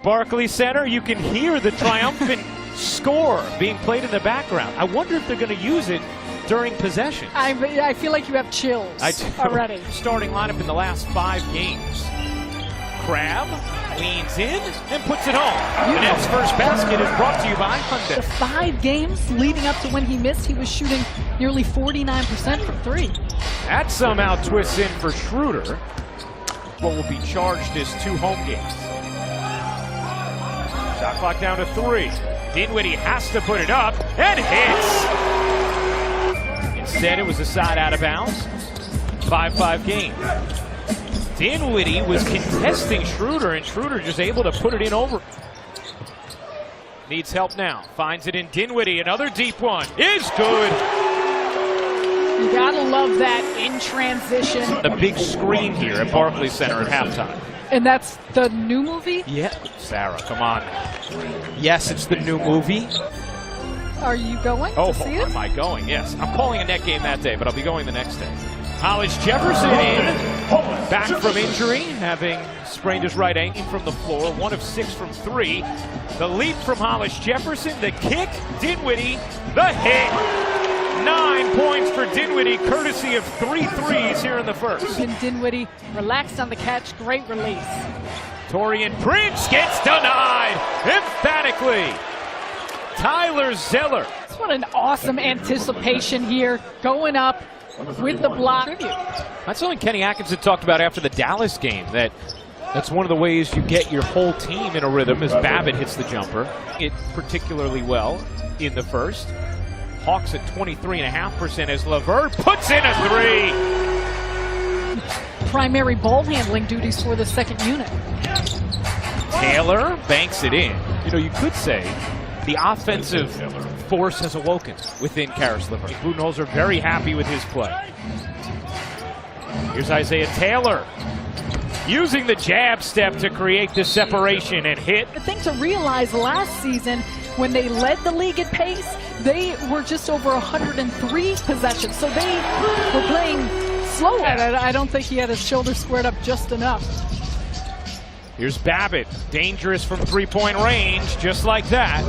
Barclays Center, you can hear the triumphant score being played in the background. I wonder if they're going to use it during possession. I feel like you have chills already. Starting lineup in the last 5 games. Crab leans in and puts it home. The Nets' first basket is brought to you by Hyundai. The 5 games leading up to when he missed, he was shooting nearly 49% from 3. That somehow twists in for Schroeder. What will be charged as 2 home games. Shot clock down to 3. Dinwiddie has to put it up and hits. Instead, it was a side out of bounds. 5-5 game. Dinwiddie was contesting Schroeder, and Schroeder just able to put it in over. Needs help now. Finds it in Dinwiddie. Another deep one. Is good. You gotta love that in transition. The big screen here at Barclays Center at halftime. And that's the new movie? Yeah. Sarah, come on. Yes, it's the new movie. Are you going to see it? Am I going? Yes. I'm calling a net game that day, but I'll be going the next day. Hollis Jefferson in, back from injury, having sprained his right ankle from the floor, 1 of 6 from 3. The leap from Hollis Jefferson, the kick, Dinwiddie, the hit. 9 points for Dinwiddie, courtesy of 3 threes here in the first. And Dinwiddie relaxed on the catch, great release. Taurean Prince gets denied emphatically. Tyler Zeller. What an awesome anticipation here, going up with the block. That's something Kenny Atkinson talked about after the Dallas game, that's one of the ways you get your whole team in a rhythm as Babbitt hits the jumper. It particularly well in the first. Hawks at 23.5% as LeVert puts in a 3. Primary ball handling duties for the second unit. Taylor banks it in. You know, you could say the offensive force has awoken within Caris LeVert. Budenholzer very happy with his play. Here's Isaiah Taylor using the jab step to create the separation and hit. The thing to realize last season, when they led the league at pace, they were just over 103 possessions. So they were playing slow. I don't think he had his shoulders squared up just enough. Here's Babbitt, dangerous from 3-point range, just like that.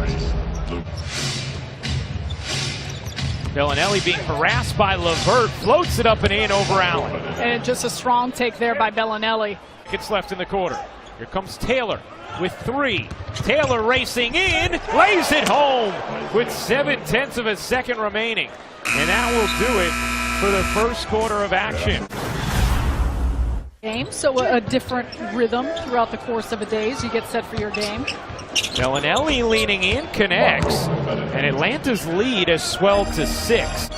Bellinelli being harassed by LeVert, floats it up and in over Allen. And just a strong take there by Bellinelli. Gets left in the quarter. Here comes Taylor with 3. Taylor racing in, lays it home with 7/10 of a second remaining. And that will do it for the first quarter of action. Game, so a different rhythm throughout the course of a day as you get set for your game. Bellinelli leaning in, connects, and Atlanta's lead has swelled to 6.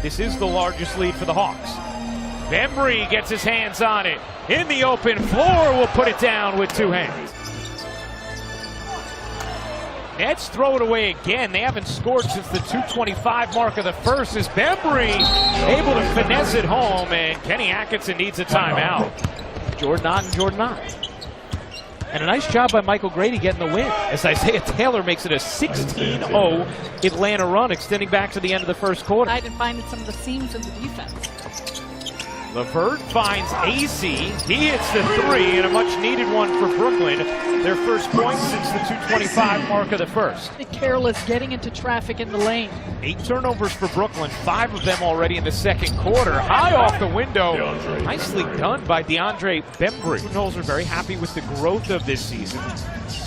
This is the largest lead for the Hawks. Bembry gets his hands on it. In the open floor, will put it down with 2 hands. Nets throw it away again. They haven't scored since the 2:25 mark of the first. Is Bembry able to finesse it home, and Kenny Atkinson needs a timeout. Jordan Ott and Jordan Ott. And a nice job by Michael Grady getting the win, as Isaiah Taylor makes it a 16-0 Atlanta run, extending back to the end of the first quarter. I didn't find some of the seams in the defense. LeVert finds AC. He hits the 3, and a much-needed one for Brooklyn. Their first point since the 2:25 mark of the first. Careless getting into traffic in the lane. 8 turnovers for Brooklyn, 5 of them already in the second quarter. High off the window. Nicely done by DeAndre Bembry. Budenholzer are very happy with the growth of this season.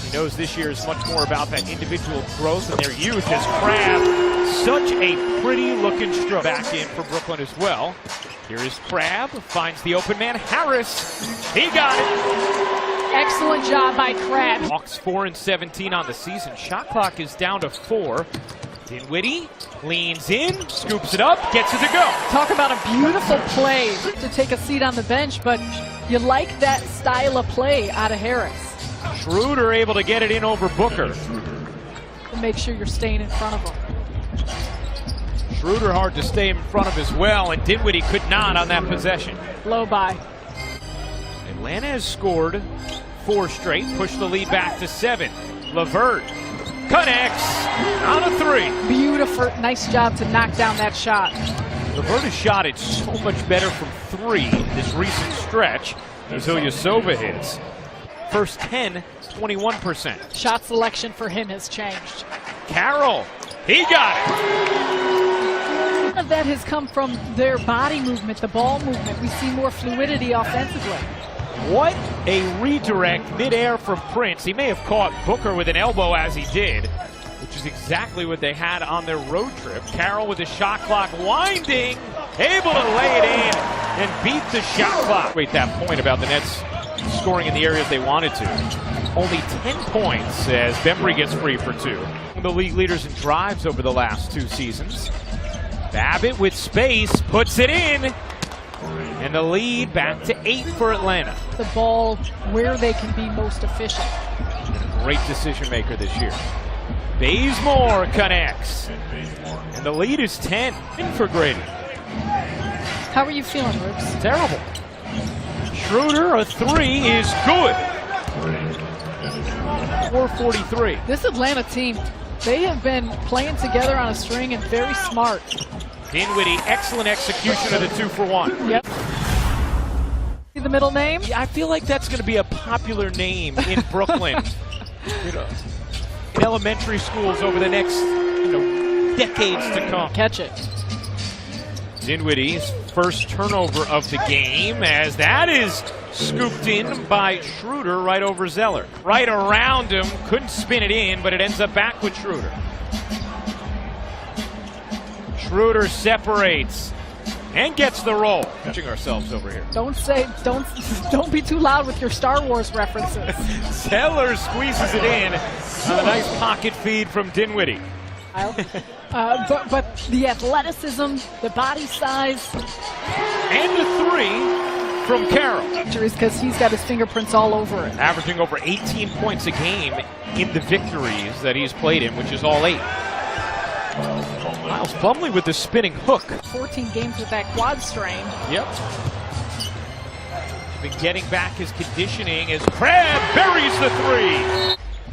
He knows this year is much more about that individual growth and their youth as Crab. Such a pretty-looking stroke. Back in for Brooklyn as well. Here is Crab, finds the open man, Harris. He got it. Excellent job by Crab. Hawks 4-17 on the season. Shot clock is down to 4. Dinwiddie leans in, scoops it up, gets it to go. Talk about a beautiful play to take a seat on the bench, but you like that style of play out of Harris. Schroeder able to get it in over Booker. To make sure you're staying in front of him. Schroeder hard to stay in front of as well, and Dinwiddie could not on that possession. Low by. Atlanta has scored 4 straight, pushed the lead back to 7. LeVert connects on a 3. Beautiful, nice job to knock down that shot. LeVert has shot it so much better from 3 this recent stretch as Ilyasova hits. First 10, 21%. Shot selection for him has changed. Carroll, he got it. None of that has come from their body movement, the ball movement. We see more fluidity offensively. What a redirect midair from Prince. He may have caught Booker with an elbow as he did, which is exactly what they had on their road trip. Carroll with the shot clock winding, able to lay it in and beat the shot clock. Wait, that point about the Nets scoring in the areas they wanted to. Only 10 points as Bembry gets free for 2. The league leaders in drives over the last 2 seasons. Babbitt with space, puts it in. And the lead back to 8 for Atlanta. The ball where they can be most efficient. Great decision maker this year. Bazemore connects. And the lead is 10 in for Grady. How are you feeling, Rubes? Terrible. Schroeder, a 3 is good. 4:43. This Atlanta team, they have been playing together on a string and very smart. Dinwiddie, excellent execution of the 2-for-1. Yep. See the middle name? I feel like that's going to be a popular name in Brooklyn. In elementary schools over the next decades to come. Catch it. Dinwiddie's first turnover of the game, as that is scooped in by Schroeder right over Zeller. Right around him, couldn't spin it in, but it ends up back with Schroeder. Schroeder separates and gets the roll. Catching ourselves over here. Don't be too loud with your Star Wars references. Zeller squeezes it in on a nice pocket feed from Dinwiddie. But the athleticism, the body size. And the 3 from Carroll. Because he's got his fingerprints all over it. Averaging over 18 points a game in the victories that he's played in, which is all 8. Miles Plumlee with the spinning hook. 14 games with that quad strain. Yep. Been getting back his conditioning as Crabbe buries the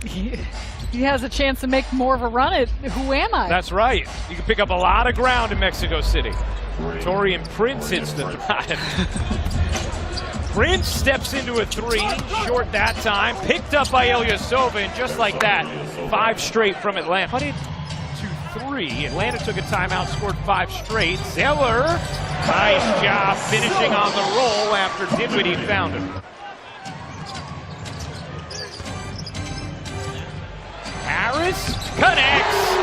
3. He has a chance to make more of a run at Who Am I? That's right. You can pick up a lot of ground in Mexico City. Torian Prince hits the drive. Prince steps into a 3, short that time, picked up by Ilyasova, and just like that, 5 straight from Atlanta. Cut it to 3. Atlanta took a timeout, scored 5 straight. Zeller, nice job finishing on the roll after Dinwiddie found him. Harris connects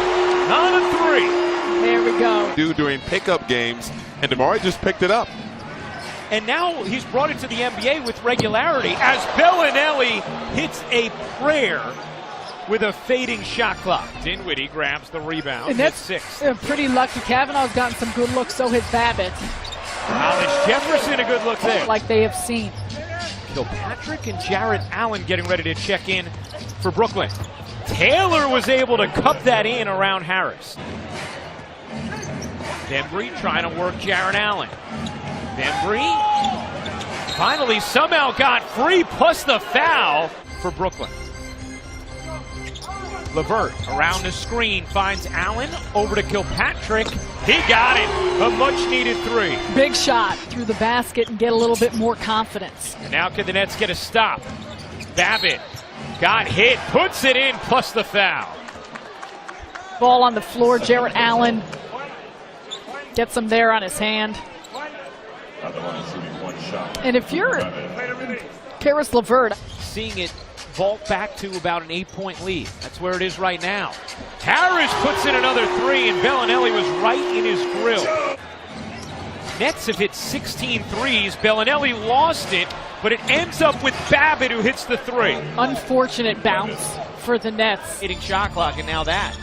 on a 3. There we go. During pickup games, and DeMar just picked it up. And now he's brought it to the NBA with regularity as Bellinelli hits a prayer with a fading shot clock. Dinwiddie grabs the rebound. And that's 6. Pretty lucky. Kavanaugh's gotten some good looks, so has Babbitt. Hollis Jefferson, a good look there. Like they have seen. Kilpatrick and Jarrett Allen getting ready to check in for Brooklyn. Taylor was able to cup that in around Harris. Bembry trying to work Jarrett Allen. Bembry finally somehow got free, plus the foul for Brooklyn. LeVert around the screen finds Allen, over to Kilpatrick. He got it, a much-needed 3. Big shot through the basket and get a little bit more confidence. And now can the Nets get a stop? Babbitt got hit, puts it in, plus the foul. Ball on the floor, Jarrett Allen gets him there on his hand. And if you're Caris LeVert, seeing it vault back to about an 8-point lead. That's where it is right now. Harris puts in another 3, and Bellinelli was right in his grill. Nets have hit 16 threes. Bellinelli lost it, but it ends up with Babbitt, who hits the 3. Unfortunate bounce for the Nets. Hitting shot clock, and now that.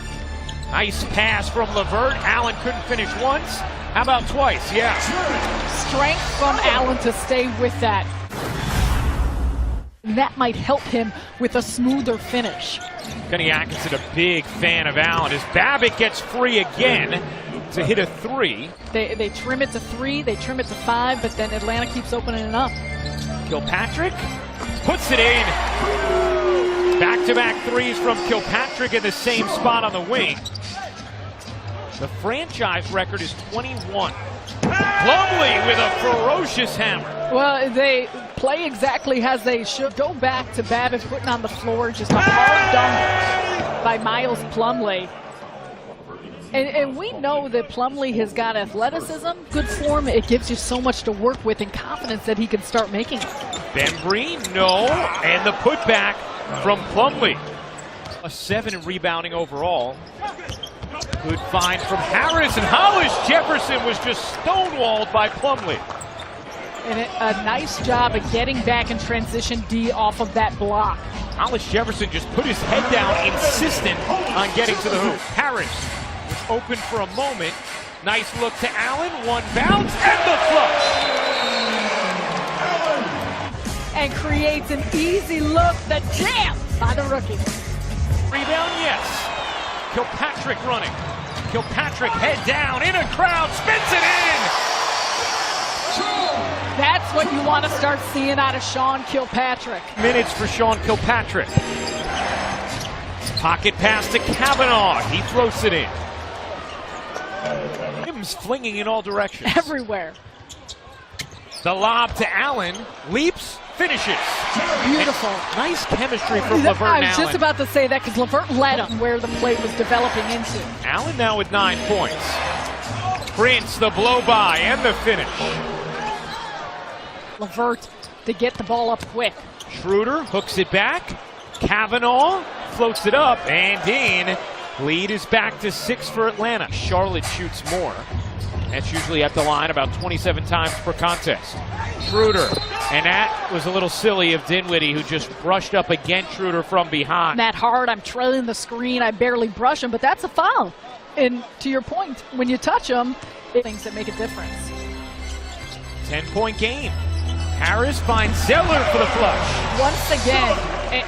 Nice pass from LeVert. Allen couldn't finish once. How about twice? Yeah. Strength from Allen to stay with that. That might help him with a smoother finish. Kenny Atkinson, a big fan of Allen, as Babbitt gets free again to hit a 3. They trim it to 3, they trim it to 5, but then Atlanta keeps opening it up. Kilpatrick puts it in. Back-to-back 3s from Kilpatrick in the same spot on the wing. The franchise record is 21. Plumlee with a ferocious hammer. Well, play exactly as they should. Go back to Babbitt putting on the floor, just a hard dunk by Miles Plumlee. And we know that Plumlee has got athleticism, good form. It gives you so much to work with and confidence that he can start making it. Bembry, no, and the putback from Plumlee. A 7 in rebounding overall. Good find from Harris, and Hollis Jefferson was just stonewalled by Plumlee. And a nice job of getting back in transition D off of that block. Hollis Jefferson just put his head down, insistent on getting to the hoop. Harris was open for a moment. Nice look to Allen, one bounce, and the flush. And creates an easy look, the jam by the rookie. Rebound, yes. Kilpatrick running. Kilpatrick head down, in a crowd, spins it in! That's what you want to start seeing out of Sean Kilpatrick. Minutes for Sean Kilpatrick. Pocket pass to Kavanaugh. He throws it in. Tim's flinging in all directions. Everywhere. The lob to Allen. Leaps, finishes. Beautiful. And nice chemistry from LeVert and I was Allen. just about to say that because LeVert led him where the play was developing into. Allen now with 9 points. Prince, the blow by, and the finish. LeVert to get the ball up quick. Schroeder hooks it back. Kavanaugh floats it up and in. Lead is back to 6 for Atlanta. Charlotte shoots more. That's usually at the line about 27 times per contest. Schroeder, and that was a little silly of Dinwiddie, who just brushed up against Schroeder from behind. That hard, I'm trailing the screen, I barely brush him, but that's a foul. And to your point, when you touch him, it's things that make a difference. 10-point game. Harris finds Zeller for the flush. Once again,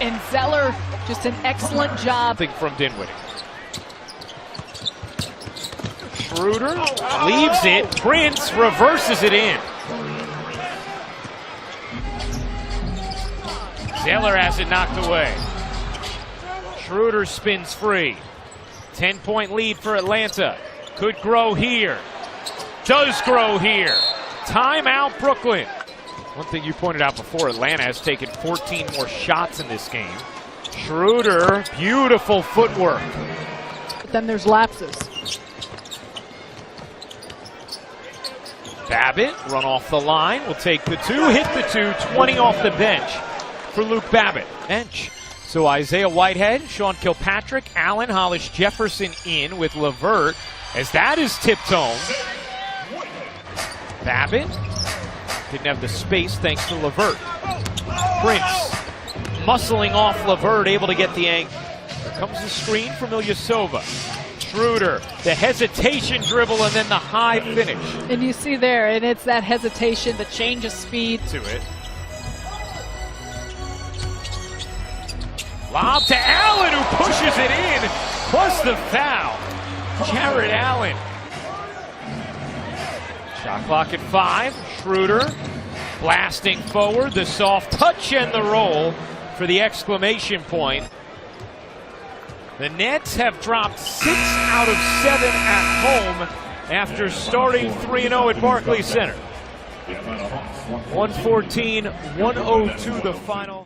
and Zeller, just an excellent job. Nothing from Dinwiddie. Schroeder leaves it. Prince reverses it in. Zeller has it knocked away. Schroeder spins free. 10-point lead for Atlanta. Could grow here. Does grow here. Timeout, Brooklyn. One thing you pointed out before, Atlanta has taken 14 more shots in this game. Schroeder, beautiful footwork. But then there's lapses. Babbitt, run off the line, will take the 2, hit the 2, 20 off the bench for Luke Babbitt. Bench. So Isaiah Whitehead, Sean Kilpatrick, Allen, Hollis Jefferson in with LeVert, as that is tipped home. Babbitt didn't have the space thanks to LeVert. Prince muscling off LeVert, able to get the angle. Here comes the screen from Ilyasova. Schroeder, the hesitation dribble, and then the high finish. And you see there, and it's that hesitation, the change of speed. To it. Lob to Allen, who pushes it in, plus the foul. Jarrett Allen. Shot clock at 5. Schroeder blasting forward, the soft touch and the roll for the exclamation point. The Nets have dropped 6 out of 7 at home after starting 3-0 at Barclays Center. 114-102 the final.